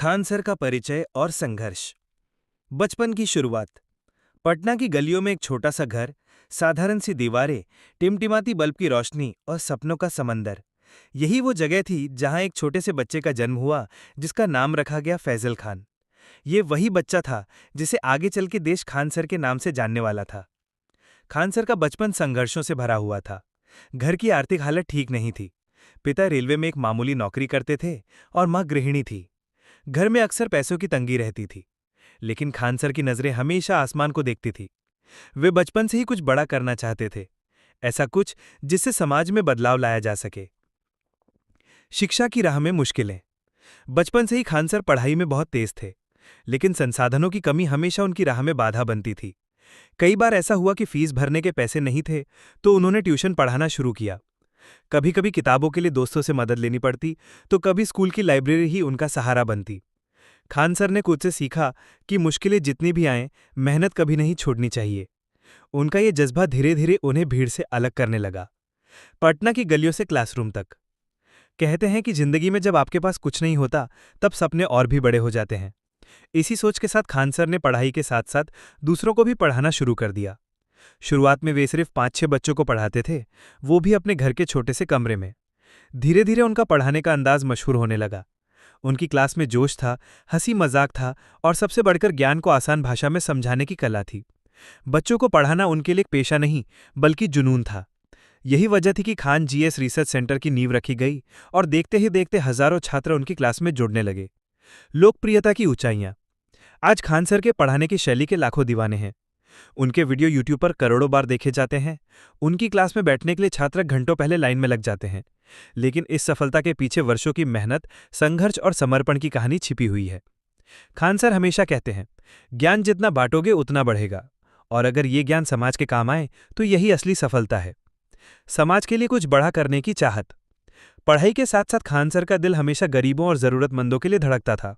Khan sir का परिचय और संघर्ष। बचपन की शुरुआत। पटना की गलियों में एक छोटा सा घर, साधारण सी दीवारें, टिमटिमाती बल्ब की रोशनी और सपनों का समंदर। यही वो जगह थी जहां एक छोटे से बच्चे का जन्म हुआ, जिसका नाम रखा गया फैजल खान। ये वही बच्चा था जिसे आगे चल के देश खान सर के नाम से जानने वाला था। खान सर का बचपन संघर्षों से भरा हुआ था। घर की आर्थिक हालत ठीक नहीं थी। पिता रेलवे में एक मामूली नौकरी करते थे और माँ गृहिणी थी। घर में अक्सर पैसों की तंगी रहती थी, लेकिन खान सर की नजरें हमेशा आसमान को देखती थी। वे बचपन से ही कुछ बड़ा करना चाहते थे, ऐसा कुछ जिससे समाज में बदलाव लाया जा सके। शिक्षा की राह में मुश्किलें। बचपन से ही खान सर पढ़ाई में बहुत तेज थे, लेकिन संसाधनों की कमी हमेशा उनकी राह में बाधा बनती थी। कई बार ऐसा हुआ कि फीस भरने के पैसे नहीं थे, तो उन्होंने ट्यूशन पढ़ाना शुरू किया। कभी कभी किताबों के लिए दोस्तों से मदद लेनी पड़ती, तो कभी स्कूल की लाइब्रेरी ही उनका सहारा बनती। खान सर ने खुद से सीखा कि मुश्किलें जितनी भी आएं, मेहनत कभी नहीं छोड़नी चाहिए। उनका ये जज्बा धीरे धीरे उन्हें भीड़ से अलग करने लगा। पटना की गलियों से क्लासरूम तक। कहते हैं कि जिंदगी में जब आपके पास कुछ नहीं होता, तब सपने और भी बड़े हो जाते हैं। इसी सोच के साथ खान सर ने पढ़ाई के साथ साथ दूसरों को भी पढ़ाना शुरू कर दिया। शुरुआत में वे सिर्फ 5-6 बच्चों को पढ़ाते थे, वो भी अपने घर के छोटे से कमरे में। धीरे धीरे उनका पढ़ाने का अंदाज मशहूर होने लगा। उनकी क्लास में जोश था, हंसी मजाक था और सबसे बढ़कर ज्ञान को आसान भाषा में समझाने की कला थी। बच्चों को पढ़ाना उनके लिए एक पेशा नहीं, बल्कि जुनून था। यही वजह थी कि खान जीएस रिसर्च सेंटर की नींव रखी गई और देखते ही देखते हजारों छात्र उनकी क्लास में जुड़ने लगे। लोकप्रियता की ऊंचाइयां। आज खान सर के पढ़ाने की शैली के लाखों दीवाने हैं। उनके वीडियो यूट्यूब पर करोड़ों बार देखे जाते हैं। उनकी क्लास में बैठने के लिए छात्र घंटों पहले लाइन में लग जाते हैं। लेकिन इस सफलता के पीछे वर्षों की मेहनत, संघर्ष और समर्पण की कहानी छिपी हुई है। खान सर हमेशा कहते हैं, ज्ञान जितना बांटोगे उतना बढ़ेगा, और अगर ये ज्ञान समाज के काम आए तो यही असली सफलता है। समाज के लिए कुछ बड़ा करने की चाहत। पढ़ाई के साथ साथ खान सर का दिल हमेशा गरीबों और जरूरतमंदों के लिए धड़कता था।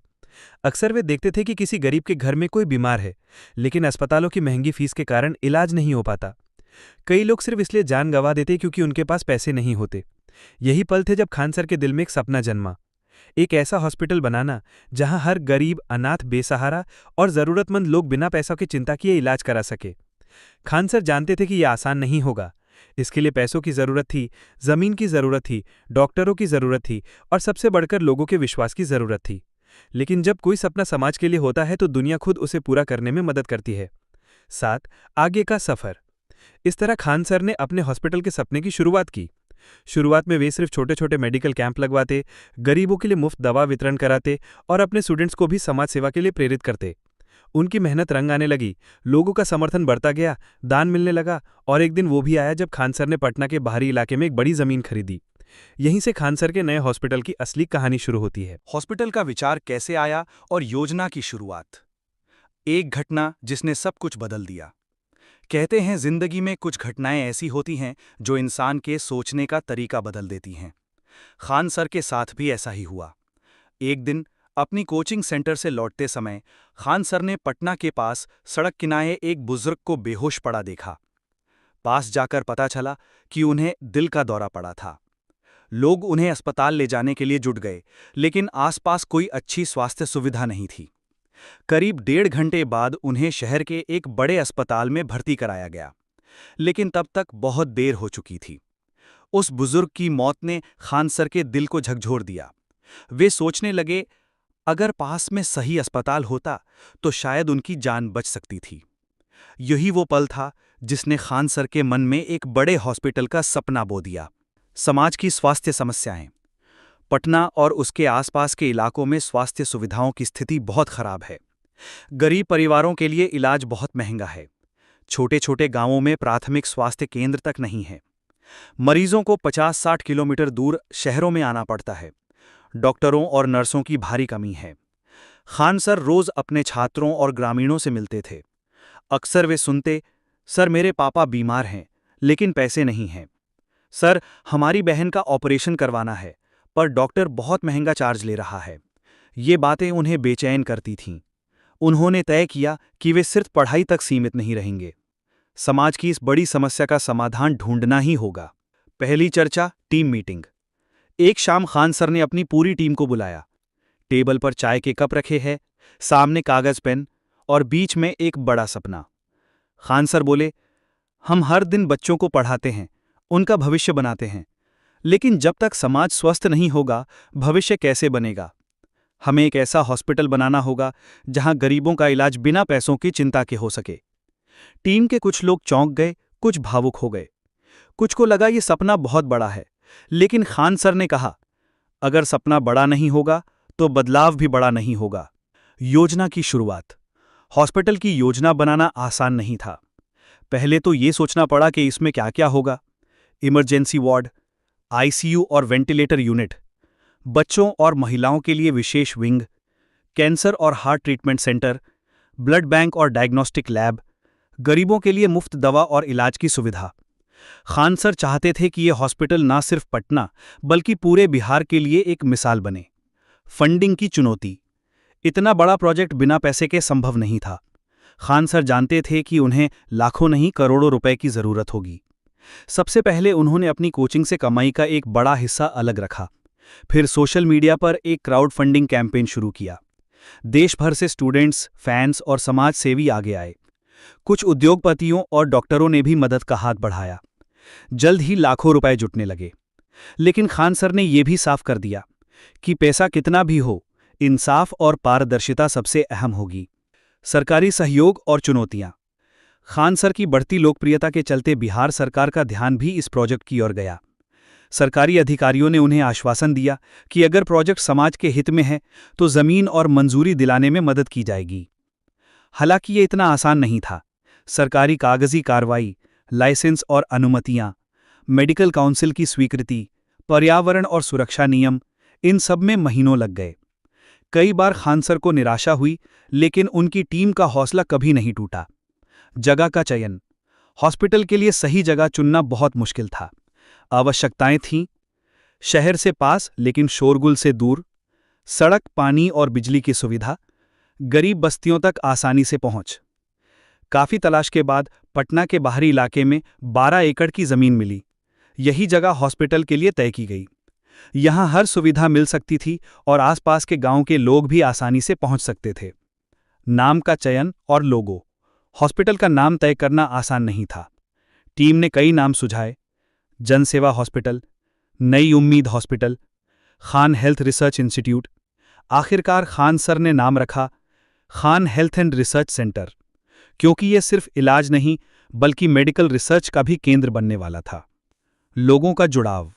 अक्सर वे देखते थे कि किसी गरीब के घर में कोई बीमार है, लेकिन अस्पतालों की महंगी फीस के कारण इलाज नहीं हो पाता। कई लोग सिर्फ इसलिए जान गंवा देते क्योंकि उनके पास पैसे नहीं होते। यही पल थे जब खान सर के दिल में एक सपना जन्मा, एक ऐसा हॉस्पिटल बनाना जहां हर गरीब, अनाथ, बेसहारा और जरूरतमंद लोग बिना पैसों की चिंता किए इलाज करा सके। खान सर जानते थे कि यह आसान नहीं होगा। इसके लिए पैसों की जरूरत थी, जमीन की जरूरत थी, डॉक्टरों की जरूरत थी और सबसे बढ़कर लोगों के विश्वास की जरूरत थी। लेकिन जब कोई सपना समाज के लिए होता है तो दुनिया खुद उसे पूरा करने में मदद करती है। 7. आगे का सफर। इस तरह खान सर ने अपने हॉस्पिटल के सपने की शुरुआत की। शुरुआत में वे सिर्फ छोटे छोटे मेडिकल कैंप लगवाते, गरीबों के लिए मुफ्त दवा वितरण कराते और अपने स्टूडेंट्स को भी समाज सेवा के लिए प्रेरित करते। उनकी मेहनत रंग आने लगी, लोगों का समर्थन बढ़ता गया, दान मिलने लगा और एक दिन वो भी आया जब खान सर ने पटना के बाहरी इलाके में एक बड़ी जमीन खरीदी। यहीं से खान सर के नए हॉस्पिटल की असली कहानी शुरू होती है। हॉस्पिटल का विचार कैसे आया और योजना की शुरुआत। एक घटना जिसने सब कुछ बदल दिया। कहते हैं जिंदगी में कुछ घटनाएं ऐसी होती हैं जो इंसान के सोचने का तरीका बदल देती हैं। खान सर के साथ भी ऐसा ही हुआ। एक दिन अपनी कोचिंग सेंटर से लौटते समय खान सर ने पटना के पास सड़क किनारे एक बुजुर्ग को बेहोश पड़ा देखा। पास जाकर पता चला कि उन्हें दिल का दौरा पड़ा था। लोग उन्हें अस्पताल ले जाने के लिए जुट गए, लेकिन आसपास कोई अच्छी स्वास्थ्य सुविधा नहीं थी। करीब 1.5 घंटे बाद उन्हें शहर के एक बड़े अस्पताल में भर्ती कराया गया, लेकिन तब तक बहुत देर हो चुकी थी। उस बुजुर्ग की मौत ने खान सर के दिल को झकझोर दिया। वे सोचने लगे, अगर पास में सही अस्पताल होता तो शायद उनकी जान बच सकती थी। यही वो पल था जिसने खान सर के मन में एक बड़े हॉस्पिटल का सपना बो दिया। समाज की स्वास्थ्य समस्याएं। पटना और उसके आसपास के इलाकों में स्वास्थ्य सुविधाओं की स्थिति बहुत खराब है। गरीब परिवारों के लिए इलाज बहुत महंगा है। छोटे छोटे गांवों में प्राथमिक स्वास्थ्य केंद्र तक नहीं है। मरीजों को 50-60 किलोमीटर दूर शहरों में आना पड़ता है। डॉक्टरों और नर्सों की भारी कमी है। खान सर रोज अपने छात्रों और ग्रामीणों से मिलते थे। अक्सर वे सुनते, सर मेरे पापा बीमार हैं, लेकिन पैसे नहीं हैं। सर हमारी बहन का ऑपरेशन करवाना है, पर डॉक्टर बहुत महंगा चार्ज ले रहा है। ये बातें उन्हें बेचैन करती थीं। उन्होंने तय किया कि वे सिर्फ पढ़ाई तक सीमित नहीं रहेंगे। समाज की इस बड़ी समस्या का समाधान ढूंढना ही होगा। पहली चर्चा, टीम मीटिंग। एक शाम खान सर ने अपनी पूरी टीम को बुलाया। टेबल पर चाय के कप रखे हैं, सामने कागज पेन और बीच में एक बड़ा सपना। खान सर बोले, हम हर दिन बच्चों को पढ़ाते हैं, उनका भविष्य बनाते हैं, लेकिन जब तक समाज स्वस्थ नहीं होगा, भविष्य कैसे बनेगा? हमें एक ऐसा हॉस्पिटल बनाना होगा जहां गरीबों का इलाज बिना पैसों की चिंता के हो सके। टीम के कुछ लोग चौंक गए, कुछ भावुक हो गए, कुछ को लगा ये सपना बहुत बड़ा है, लेकिन खान सर ने कहा, अगर सपना बड़ा नहीं होगा तो बदलाव भी बड़ा नहीं होगा। योजना की शुरुआत। हॉस्पिटल की योजना बनाना आसान नहीं था। पहले तो ये सोचना पड़ा कि इसमें क्या क्या होगा। इमरजेंसी वार्ड, आईसीयू और वेंटिलेटर यूनिट, बच्चों और महिलाओं के लिए विशेष विंग, कैंसर और heart treatment centre, blood bank और डायग्नोस्टिक लैब, गरीबों के लिए मुफ्त दवा और इलाज की सुविधा। खान सर चाहते थे कि यह हॉस्पिटल ना सिर्फ पटना बल्कि पूरे बिहार के लिए एक मिसाल बने। फंडिंग की चुनौती। इतना बड़ा प्रोजेक्ट बिना पैसे के संभव नहीं था। खान सर जानते थे कि उन्हें लाखों नहीं करोड़ों रुपए की जरूरत होगी। सबसे पहले उन्होंने अपनी कोचिंग से कमाई का एक बड़ा हिस्सा अलग रखा। फिर सोशल मीडिया पर एक क्राउड फंडिंग कैंपेन शुरू किया। देश भर से स्टूडेंट्स, फैंस और समाज सेवी आगे आए। कुछ उद्योगपतियों और डॉक्टरों ने भी मदद का हाथ बढ़ाया। जल्द ही लाखों रुपए जुटने लगे। लेकिन खान सर ने यह भी साफ कर दिया कि पैसा कितना भी हो, इंसाफ और पारदर्शिता सबसे अहम होगी। सरकारी सहयोग और चुनौतियां। खान सर की बढ़ती लोकप्रियता के चलते बिहार सरकार का ध्यान भी इस प्रोजेक्ट की ओर गया। सरकारी अधिकारियों ने उन्हें आश्वासन दिया कि अगर प्रोजेक्ट समाज के हित में है तो जमीन और मंजूरी दिलाने में मदद की जाएगी। हालांकि ये इतना आसान नहीं था। सरकारी कागजी कार्रवाई, लाइसेंस और अनुमतियां, मेडिकल काउंसिल की स्वीकृति, पर्यावरण और सुरक्षा नियम, इन सब में महीनों लग गए। कई बार खान सर को निराशा हुई, लेकिन उनकी टीम का हौसला कभी नहीं टूटा। जगह का चयन। हॉस्पिटल के लिए सही जगह चुनना बहुत मुश्किल था। आवश्यकताएं थीं, शहर से पास लेकिन शोरगुल से दूर, सड़क, पानी और बिजली की सुविधा, गरीब बस्तियों तक आसानी से पहुंच। काफी तलाश के बाद पटना के बाहरी इलाके में 12 एकड़ की जमीन मिली। यही जगह हॉस्पिटल के लिए तय की गई। यहां हर सुविधा मिल सकती थी और आसपास के गांव के लोग भी आसानी से पहुंच सकते थे। नाम का चयन और लोगो। हॉस्पिटल का नाम तय करना आसान नहीं था। टीम ने कई नाम सुझाए, जनसेवा हॉस्पिटल, नई उम्मीद hospital, Khan health research institute. आखिरकार खान सर ने नाम रखा Khan health and research centre, क्योंकि यह सिर्फ इलाज नहीं बल्कि मेडिकल रिसर्च का भी केंद्र बनने वाला था। लोगों का जुड़ाव।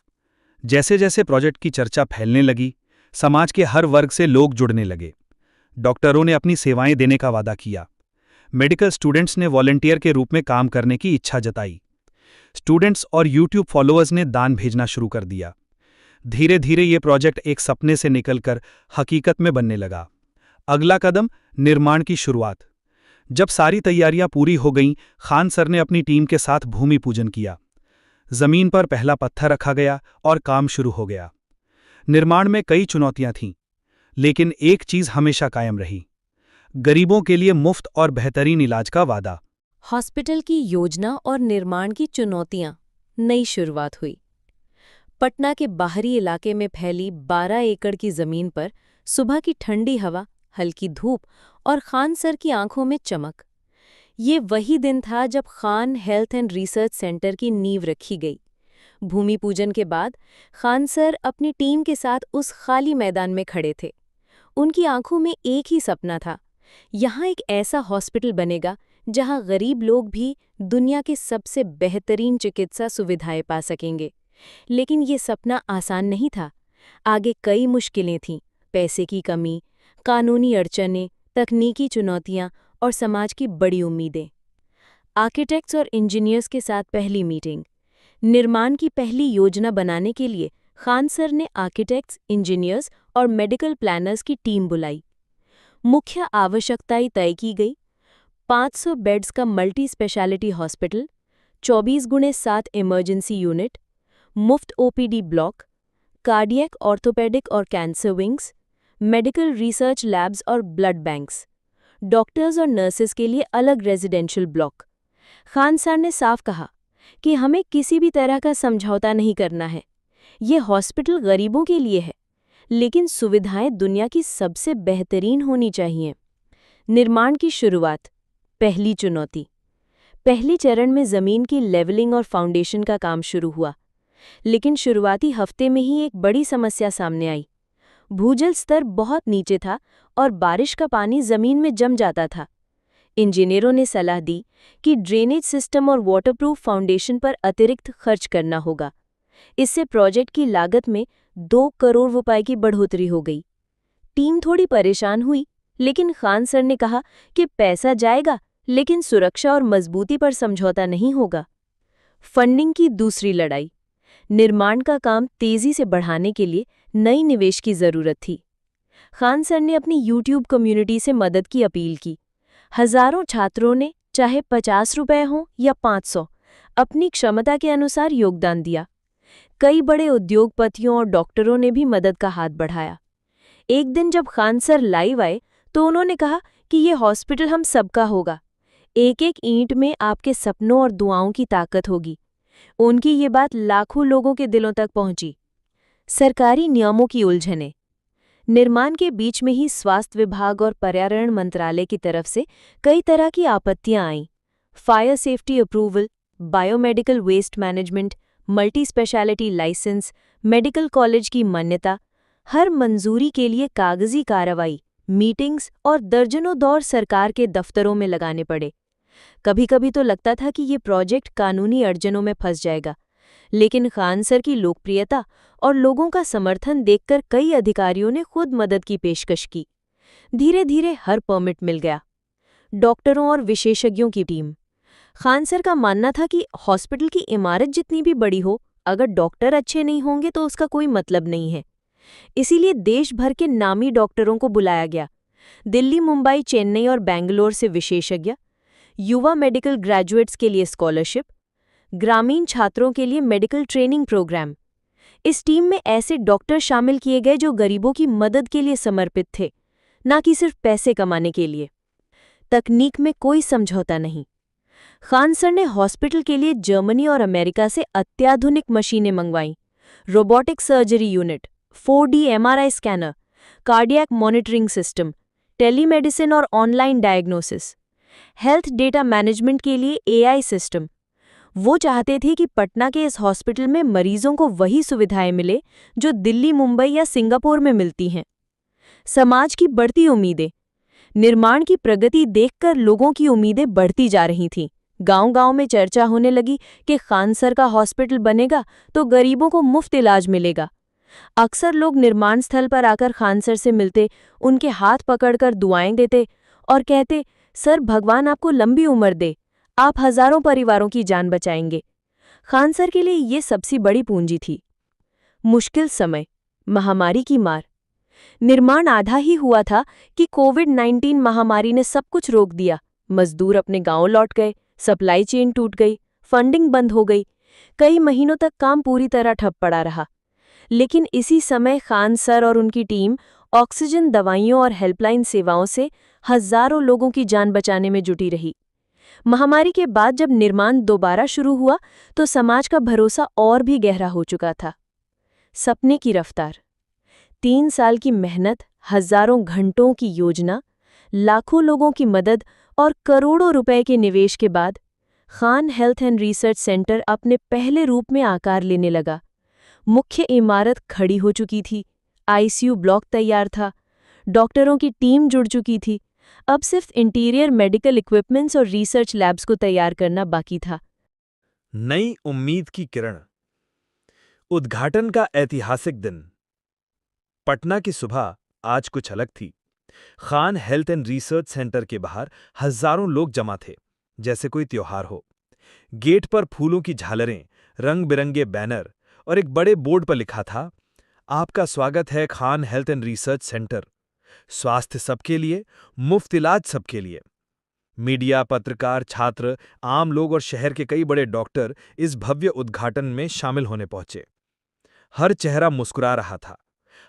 जैसे जैसे प्रोजेक्ट की चर्चा फैलने लगी, समाज के हर वर्ग से लोग जुड़ने लगे। डॉक्टरों ने अपनी सेवाएं देने का वादा किया। मेडिकल स्टूडेंट्स ने वॉलंटियर के रूप में काम करने की इच्छा जताई। स्टूडेंट्स और यूट्यूब फॉलोअर्स ने दान भेजना शुरू कर दिया। धीरे धीरे ये प्रोजेक्ट एक सपने से निकलकर हकीकत में बनने लगा। अगला कदम, निर्माण की शुरुआत। जब सारी तैयारियां पूरी हो गईं, खान सर ने अपनी टीम के साथ भूमि पूजन किया। जमीन पर पहला पत्थर रखा गया और काम शुरू हो गया। निर्माण में कई चुनौतियां थीं, लेकिन एक चीज हमेशा कायम रही, गरीबों के लिए मुफ्त और बेहतरीन इलाज का वादा। हॉस्पिटल की योजना और निर्माण की चुनौतियां। नई शुरुआत हुई। पटना के बाहरी इलाके में फैली 12 एकड़ की जमीन पर सुबह की ठंडी हवा, हल्की धूप और खान सर की आंखों में चमक। ये वही दिन था जब Khan health and research centre की नींव रखी गई। भूमि पूजन के बाद खान सर अपनी टीम के साथ उस खाली मैदान में खड़े थे। उनकी आंखों में एक ही सपना था, यहाँ एक ऐसा हॉस्पिटल बनेगा जहाँ गरीब लोग भी दुनिया के सबसे बेहतरीन चिकित्सा सुविधाएं पा सकेंगे। लेकिन ये सपना आसान नहीं था। आगे कई मुश्किलें थीं, पैसे की कमी, कानूनी अड़चनें, तकनीकी चुनौतियां और समाज की बड़ी उम्मीदें। आर्किटेक्ट्स और इंजीनियर्स के साथ पहली मीटिंग। निर्माण की पहली योजना बनाने के लिए खान सर ने आर्किटेक्ट्स, इंजीनियर्स और मेडिकल प्लानर्स की टीम बुलाई। मुख्य आवश्यकताएं तय की गई। 500 बेड्स का multi speciality hospital, 24x7 emergency unit, मुफ्त ओपीडी ब्लॉक, कार्डियक, ऑर्थोपेडिक और cancer wings, medical research labs और ब्लड बैंक्स, डॉक्टर्स और नर्सेस के लिए अलग रेजिडेंशियल ब्लॉक। खान सर ने साफ कहा कि हमें किसी भी तरह का समझौता नहीं करना है। ये हॉस्पिटल गरीबों के लिए है, लेकिन सुविधाएं दुनिया की सबसे बेहतरीन होनी चाहिए। निर्माण की शुरुआत। पहली चुनौती। पहले चरण में जमीन की लेवलिंग और फाउंडेशन का काम शुरू हुआ, लेकिन शुरुआती हफ्ते में ही एक बड़ी समस्या सामने आई। भूजल स्तर बहुत नीचे था और बारिश का पानी जमीन में जम जाता था। इंजीनियरों ने सलाह दी कि ड्रेनेज सिस्टम और वाटरप्रूफ फाउंडेशन पर अतिरिक्त खर्च करना होगा। इससे प्रोजेक्ट की लागत में 2 करोड़ रुपए की बढ़ोतरी हो गई। टीम थोड़ी परेशान हुई, लेकिन खान सर ने कहा कि पैसा जाएगा, लेकिन सुरक्षा और मजबूती पर समझौता नहीं होगा। फंडिंग की दूसरी लड़ाई। निर्माण का काम तेजी से बढ़ाने के लिए नई निवेश की जरूरत थी। खान सर ने अपनी YouTube कम्युनिटी से मदद की अपील की। हजारों छात्रों ने, चाहे 50 रुपए हों या 500, अपनी क्षमता के अनुसार योगदान दिया। कई बड़े उद्योगपतियों और डॉक्टरों ने भी मदद का हाथ बढ़ाया। एक दिन जब खान सर लाइव आए तो उन्होंने कहा कि ये हॉस्पिटल हम सबका होगा। एक एक ईंट में आपके सपनों और दुआओं की ताकत होगी। उनकी ये बात लाखों लोगों के दिलों तक पहुंची। सरकारी नियमों की उलझनें। निर्माण के बीच में ही स्वास्थ्य विभाग और पर्यावरण मंत्रालय की तरफ से कई तरह की आपत्तियां आईं। Fire safety approval, biomedical waste management, multi specialty license, medical college की मान्यता, हर मंजूरी के लिए कागजी कार्रवाई, मीटिंग्स और दर्जनों दौर सरकार के दफ्तरों में लगाने पड़े। कभी-कभी तो लगता था कि ये प्रोजेक्ट कानूनी अड़चनों में फंस जाएगा, लेकिन खान सर की लोकप्रियता और लोगों का समर्थन देखकर कई अधिकारियों ने खुद मदद की पेशकश की। धीरे-धीरे हर परमिट मिल गया। डॉक्टरों और विशेषज्ञों की टीम। खान सर का मानना था कि हॉस्पिटल की इमारत जितनी भी बड़ी हो, अगर डॉक्टर अच्छे नहीं होंगे तो उसका कोई मतलब नहीं है। इसीलिए देश भर के नामी डॉक्टरों को बुलाया गया। दिल्ली, मुंबई, चेन्नई और बेंगलोर से विशेषज्ञ, युवा मेडिकल ग्रेजुएट्स के लिए स्कॉलरशिप, ग्रामीण छात्रों के लिए मेडिकल ट्रेनिंग प्रोग्राम। इस टीम में ऐसे डॉक्टर शामिल किए गए जो गरीबों की मदद के लिए समर्पित थे, ना कि सिर्फ पैसे कमाने के लिए। तकनीक में कोई समझौता नहीं। खान सर ने हॉस्पिटल के लिए जर्मनी और अमेरिका से अत्याधुनिक मशीनें मंगवाईं। Robotic surgery unit, 4D MRI scanner, cardiac monitoring system, telemedicine और online diagnosis, health data management के लिए AI सिस्टम। वो चाहते थे कि पटना के इस हॉस्पिटल में मरीजों को वही सुविधाएं मिले जो दिल्ली, मुंबई या सिंगापुर में मिलती हैं। समाज की बढ़ती उम्मीदें। निर्माण की प्रगति देखकर लोगों की उम्मीदें बढ़ती जा रही थीं। गांव-गांव में चर्चा होने लगी कि खान सर का हॉस्पिटल बनेगा तो गरीबों को मुफ्त इलाज मिलेगा। अक्सर लोग निर्माण स्थल पर आकर खान सर से मिलते, उनके हाथ पकड़कर दुआएं देते और कहते, सर भगवान आपको लंबी उम्र दे, आप हजारों परिवारों की जान बचाएंगे। खान सर के लिए ये सबसे बड़ी पूंजी थी। मुश्किल समय, महामारी की मार। निर्माण आधा ही हुआ था कि कोविड-19 महामारी ने सब कुछ रोक दिया। मजदूर अपने गांव लौट गए, सप्लाई चेन टूट गई, फंडिंग बंद हो गई। कई महीनों तक काम पूरी तरह ठप पड़ा रहा। लेकिन इसी समय खान सर और उनकी टीम ऑक्सीजन, दवाइयों और हेल्पलाइन सेवाओं से हजारों लोगों की जान बचाने में जुटी रही। महामारी के बाद जब निर्माण दोबारा शुरू हुआ तो समाज का भरोसा और भी गहरा हो चुका था। सपने की रफ्तार। 3 साल की मेहनत, हजारों घंटों की योजना, लाखों लोगों की मदद और करोड़ों रुपए के निवेश के बाद Khan health and research centre अपने पहले रूप में आकार लेने लगा। मुख्य इमारत खड़ी हो चुकी थी, ICU ब्लॉक तैयार था, डॉक्टरों की टीम जुड़ चुकी थी। अब सिर्फ इंटीरियर मेडिकल इक्विपमेंट्स और रिसर्च लैब्स को तैयार करना बाकी था। नई उम्मीद की किरण। उद्घाटन का ऐतिहासिक दिन। पटना की सुबह आज कुछ अलग थी। Khan health and research centre के बाहर हजारों लोग जमा थे, जैसे कोई त्योहार हो। गेट पर फूलों की झालरें, रंग बिरंगे बैनर और एक बड़े बोर्ड पर लिखा था, आपका स्वागत है Khan health and research centre. स्वास्थ्य सबके लिए, मुफ्त इलाज सबके लिए। मीडिया, पत्रकार, छात्र, आम लोग और शहर के कई बड़े डॉक्टर इस भव्य उद्घाटन में शामिल होने पहुंचे। हर चेहरा मुस्कुरा रहा था,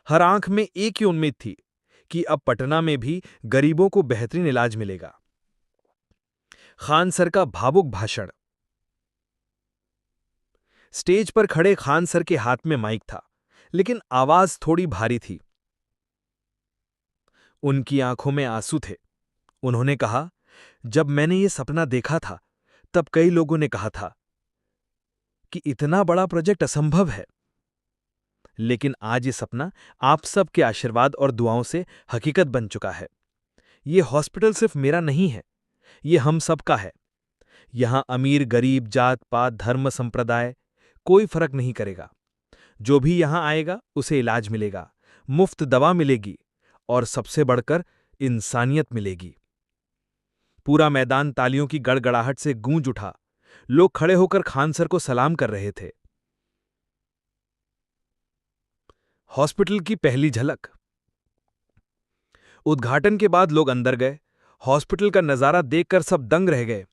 हर आंख में एक ही उम्मीद थी कि अब पटना में भी गरीबों को बेहतरीन इलाज मिलेगा। खान सर का भावुक भाषण। स्टेज पर खड़े खान सर के हाथ में माइक था, लेकिन आवाज थोड़ी भारी थी। उनकी आंखों में आंसू थे। उन्होंने कहा, जब मैंने ये सपना देखा था तब कई लोगों ने कहा था कि इतना बड़ा प्रोजेक्ट असंभव है, लेकिन आज ये सपना आप सबके आशीर्वाद और दुआओं से हकीकत बन चुका है। ये हॉस्पिटल सिर्फ मेरा नहीं है, ये हम सबका है। यहां अमीर गरीब जात पात धर्म संप्रदाय कोई फर्क नहीं करेगा। जो भी यहां आएगा उसे इलाज मिलेगा, मुफ्त दवा मिलेगी और सबसे बढ़कर इंसानियत मिलेगी। पूरा मैदान तालियों की गड़गड़ाहट से गूंज उठा। लोग खड़े होकर खान सर को सलाम कर रहे थे। हॉस्पिटल की पहली झलक। उद्घाटन के बाद लोग अंदर गए। हॉस्पिटल का नजारा देखकर सब दंग रह गए।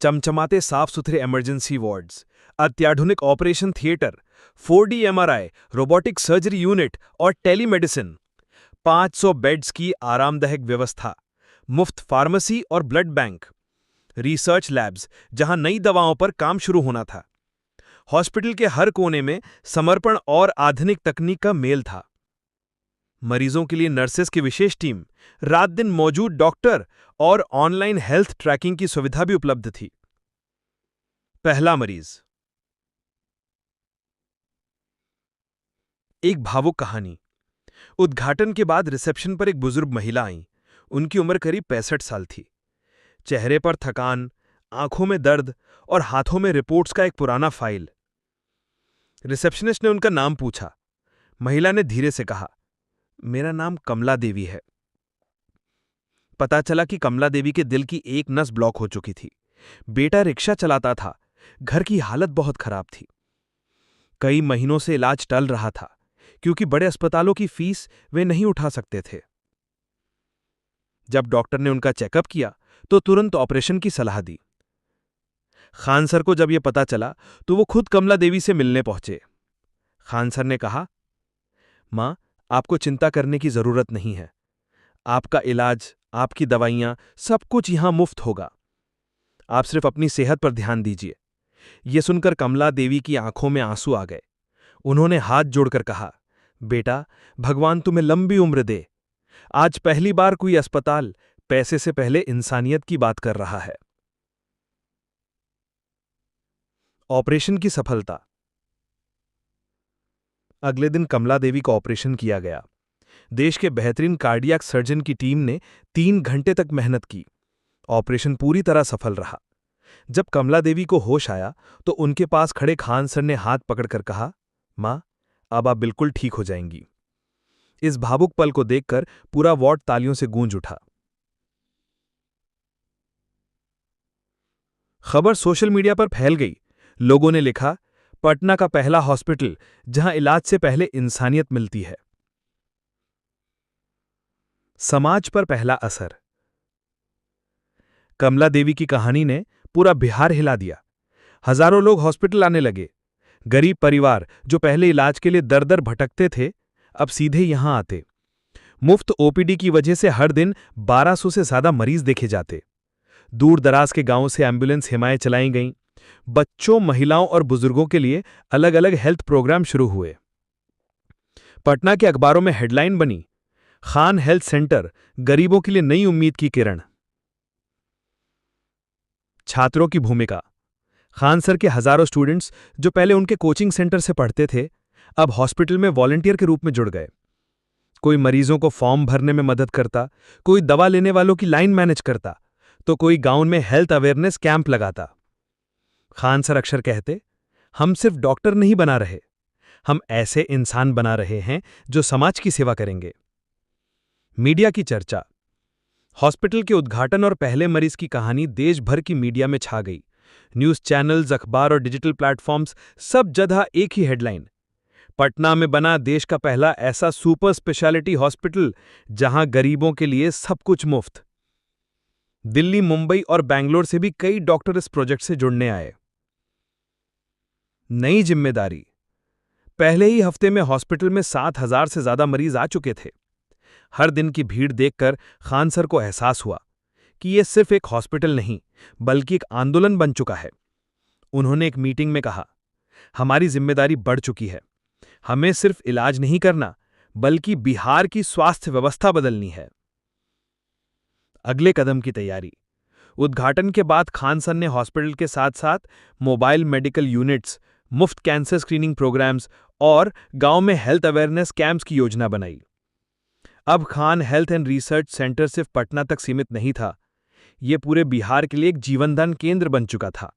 चमचमाते साफ सुथरे इमरजेंसी वार्ड्स, अत्याधुनिक operation theatre, 4D MRI, robotic surgery unit और टेलीमेडिसिन, 500 बेड्स की आरामदायक व्यवस्था, मुफ्त फार्मेसी और ब्लड बैंक, रिसर्च लैब्स जहां नई दवाओं पर काम शुरू होना था। हॉस्पिटल के हर कोने में समर्पण और आधुनिक तकनीक का मेल था। मरीजों के लिए नर्सेस की विशेष टीम, रात दिन मौजूद डॉक्टर और ऑनलाइन हेल्थ ट्रैकिंग की सुविधा भी उपलब्ध थी। पहला मरीज। एक भावुक कहानी। उद्घाटन के बाद रिसेप्शन पर एक बुजुर्ग महिला आईं। उनकी उम्र करीब 65 साल थी। चेहरे पर थकान, आंखों में दर्द और हाथों में रिपोर्ट्स का एक पुराना फाइल। रिसेप्शनिस्ट ने उनका नाम पूछा। महिला ने धीरे से कहा, मेरा नाम कमला देवी है। पता चला कि कमला देवी के दिल की एक नस ब्लॉक हो चुकी थी। बेटा रिक्शा चलाता था। घर की हालत बहुत खराब थी। कई महीनों से इलाज टल रहा था क्योंकि बड़े अस्पतालों की फीस वे नहीं उठा सकते थे। जब डॉक्टर ने उनका चेकअप किया तो तुरंत ऑपरेशन की सलाह दी। खान सर को जब यह पता चला तो वो खुद कमला देवी से मिलने पहुंचे। खान सर ने कहा, मां, आपको चिंता करने की जरूरत नहीं है। आपका इलाज, आपकी दवाइयां, सब कुछ यहां मुफ्त होगा। आप सिर्फ अपनी सेहत पर ध्यान दीजिए। यह सुनकर कमला देवी की आंखों में आंसू आ गए। उन्होंने हाथ जोड़कर कहा, बेटा, भगवान तुम्हें लंबी उम्र दे। आज पहली बार कोई अस्पताल पैसे से पहले इंसानियत की बात कर रहा है। ऑपरेशन की सफलता। अगले दिन कमला देवी का ऑपरेशन किया गया। देश के बेहतरीन कार्डियक सर्जन की टीम ने 3 घंटे तक मेहनत की। ऑपरेशन पूरी तरह सफल रहा। जब कमला देवी को होश आया तो उनके पास खड़े खान सर ने हाथ पकड़कर कहा, मां, अब आप बिल्कुल ठीक हो जाएंगी। इस भावुक पल को देखकर पूरा वार्ड तालियों से गूंज उठा। खबर सोशल मीडिया पर फैल गई। लोगों ने लिखा, पटना का पहला हॉस्पिटल जहां इलाज से पहले इंसानियत मिलती है। समाज पर पहला असर। कमला देवी की कहानी ने पूरा बिहार हिला दिया। हजारों लोग हॉस्पिटल आने लगे। गरीब परिवार जो पहले इलाज के लिए दर दर भटकते थे, अब सीधे यहां आते। मुफ्त ओपीडी की वजह से हर दिन 1200 से ज्यादा मरीज देखे जाते। दूर दराज के गांवों से एम्बुलेंस सेवाएं चलाई गईं। बच्चों, महिलाओं और बुजुर्गों के लिए अलग अलग हेल्थ प्रोग्राम शुरू हुए। पटना के अखबारों में हेडलाइन बनी, खान हेल्थ सेंटर, गरीबों के लिए नई उम्मीद की किरण। छात्रों की भूमिका। खान सर के हजारों स्टूडेंट्स जो पहले उनके कोचिंग सेंटर से पढ़ते थे, अब हॉस्पिटल में वॉलंटियर के रूप में जुड़ गए। कोई मरीजों को फॉर्म भरने में मदद करता, कोई दवा लेने वालों की लाइन मैनेज करता, तो कोई गांव में हेल्थ अवेयरनेस कैंप लगाता। खान सर अक्सर कहते, हम सिर्फ डॉक्टर नहीं बना रहे, हम ऐसे इंसान बना रहे हैं जो समाज की सेवा करेंगे। मीडिया की चर्चा। हॉस्पिटल के उद्घाटन और पहले मरीज की कहानी देश भर की मीडिया में छा गई। न्यूज चैनल्स, अखबार और डिजिटल प्लेटफॉर्म्स सब जगह एक ही हेडलाइन, पटना में बना देश का पहला ऐसा सुपर स्पेशलिटी हॉस्पिटल जहां गरीबों के लिए सब कुछ मुफ्त। दिल्ली, मुंबई और बैंगलोर से भी कई डॉक्टर इस प्रोजेक्ट से जुड़ने आए। नई जिम्मेदारी। पहले ही हफ्ते में हॉस्पिटल में 7000 से ज्यादा मरीज आ चुके थे। हर दिन की भीड़ देखकर खान सर को एहसास हुआ कि यह सिर्फ एक हॉस्पिटल नहीं बल्कि एक आंदोलन बन चुका है। उन्होंने एक मीटिंग में कहा, हमारी जिम्मेदारी बढ़ चुकी है। हमें सिर्फ इलाज नहीं करना बल्कि बिहार की स्वास्थ्य व्यवस्था बदलनी है। अगले कदम की तैयारी। उद्घाटन के बाद खान सर ने हॉस्पिटल के साथ साथ मोबाइल मेडिकल यूनिट्स, मुफ्त कैंसर स्क्रीनिंग प्रोग्राम्स और गांव में हेल्थ अवेयरनेस कैंप्स की योजना बनाई। अब Khan health and research centre सिर्फ पटना तक सीमित नहीं था, ये पूरे बिहार के लिए एक जीवनदान केंद्र बन चुका था।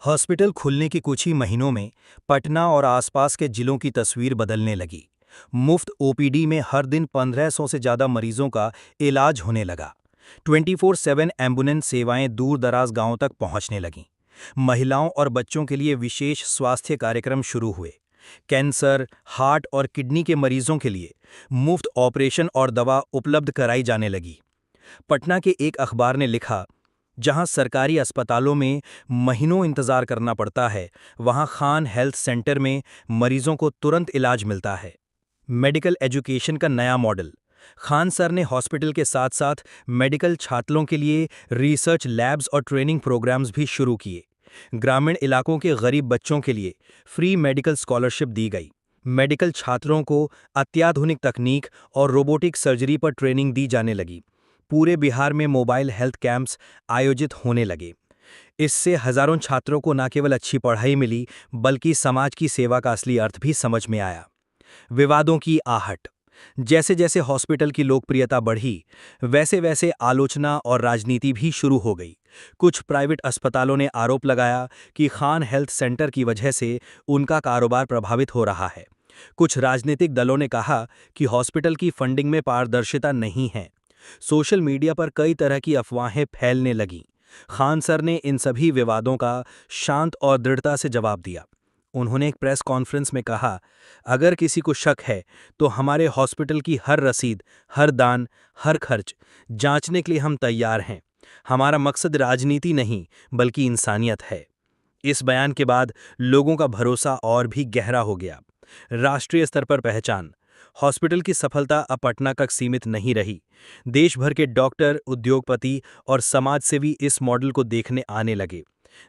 हॉस्पिटल खुलने के कुछ ही महीनों में पटना और आसपास के जिलों की तस्वीर बदलने लगी। मुफ्त ओपीडी में हर दिन 1500 से ज़्यादा मरीजों का इलाज होने लगा। 24/7 एम्बुलेंस सेवाएं दूर दराज गांवों तक पहुंचने लगीं। महिलाओं और बच्चों के लिए विशेष स्वास्थ्य कार्यक्रम शुरू हुए। कैंसर, हार्ट और किडनी के मरीजों के लिए मुफ्त ऑपरेशन और दवा उपलब्ध कराई जाने लगी। पटना के एक अखबार ने लिखा, जहां सरकारी अस्पतालों में महीनों इंतजार करना पड़ता है, वहां खान हेल्थ सेंटर में मरीजों को तुरंत इलाज मिलता है। मेडिकल एजुकेशन का नया मॉडल। खान सर ने हॉस्पिटल के साथ साथ मेडिकल छात्रों के लिए रिसर्च लैब्स और ट्रेनिंग प्रोग्राम्स भी शुरू किए। ग्रामीण इलाकों के गरीब बच्चों के लिए फ्री मेडिकल स्कॉलरशिप दी गई। मेडिकल छात्रों को अत्याधुनिक तकनीक और रोबोटिक सर्जरी पर ट्रेनिंग दी जाने लगी। पूरे बिहार में मोबाइल हेल्थ कैंप्स आयोजित होने लगे। इससे हजारों छात्रों को न केवल अच्छी पढ़ाई मिली, बल्कि समाज की सेवा का असली अर्थ भी समझ में आया। विवादों की आहट। जैसे जैसे हॉस्पिटल की लोकप्रियता बढ़ी, वैसे वैसे आलोचना और राजनीति भी शुरू हो गई। कुछ प्राइवेट अस्पतालों ने आरोप लगाया कि खान हेल्थ सेंटर की वजह से उनका कारोबार प्रभावित हो रहा है। कुछ राजनीतिक दलों ने कहा कि हॉस्पिटल की फंडिंग में पारदर्शिता नहीं है। सोशल मीडिया पर कई तरह की अफवाहें फैलने लगीं। खान सर ने इन सभी विवादों का शांत और दृढ़ता से जवाब दिया। उन्होंने एक प्रेस कॉन्फ्रेंस में कहा, अगर किसी को शक है तो हमारे हॉस्पिटल की हर रसीद, हर दान, हर खर्च जांचने के लिए हम तैयार हैं। हमारा मकसद राजनीति नहीं, बल्कि इंसानियत है। इस बयान के बाद लोगों का भरोसा और भी गहरा हो गया। राष्ट्रीय स्तर पर पहचान। हॉस्पिटल की सफलता अब पटना तक सीमित नहीं रही। देश भर के डॉक्टर, उद्योगपति और समाजसेवी इस मॉडल को देखने आने लगे।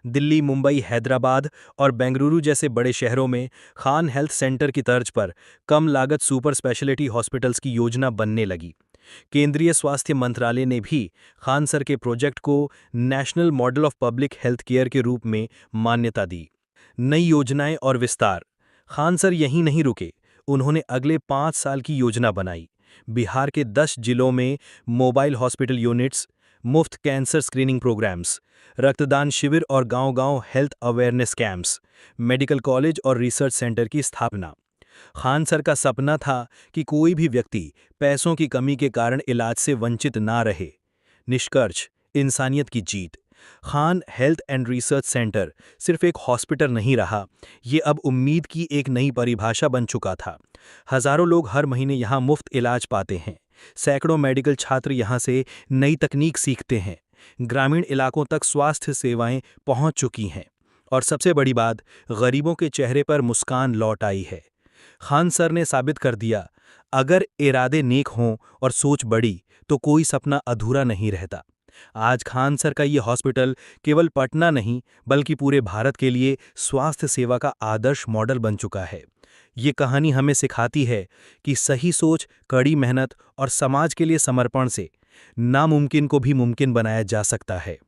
दिल्ली, मुंबई, हैदराबाद और बेंगलुरु जैसे बड़े शहरों में खान हेल्थ सेंटर की तर्ज पर कम लागत सुपर स्पेशलिटी हॉस्पिटल्स की योजना बनने लगी। केंद्रीय स्वास्थ्य मंत्रालय ने भी खान सर के प्रोजेक्ट को national model of public health care के रूप में मान्यता दी। नई योजनाएं और विस्तार। खान सर यहीं नहीं रुके, उन्होंने अगले 5 साल की योजना बनाई। बिहार के 10 जिलों में मोबाइल हॉस्पिटल यूनिट्स, मुफ्त कैंसर स्क्रीनिंग प्रोग्राम्स, रक्तदान शिविर और गांव-गांव health awareness camps, medical college और रिसर्च सेंटर की स्थापना। खान सर का सपना था कि कोई भी व्यक्ति पैसों की कमी के कारण इलाज से वंचित ना रहे। निष्कर्ष, इंसानियत की जीत। Khan health and research centre सिर्फ एक हॉस्पिटल नहीं रहा, ये अब उम्मीद की एक नई परिभाषा बन चुका था। हजारों लोग हर महीने यहाँ मुफ्त इलाज पाते हैं। सैकड़ों मेडिकल छात्र यहाँ से नई तकनीक सीखते हैं। ग्रामीण इलाकों तक स्वास्थ्य सेवाएं पहुँच चुकी हैं। और सबसे बड़ी बात, गरीबों के चेहरे पर मुस्कान लौट आई है। खान सर ने साबित कर दिया, अगर इरादे नेक हों और सोच बड़ी, तो कोई सपना अधूरा नहीं रहता। आज खान सर का ये हॉस्पिटल केवल पटना नहीं, बल्कि पूरे भारत के लिए स्वास्थ्य सेवा का आदर्श मॉडल बन चुका है। ये कहानी हमें सिखाती है कि सही सोच, कड़ी मेहनत और समाज के लिए समर्पण से नामुमकिन को भी मुमकिन बनाया जा सकता है।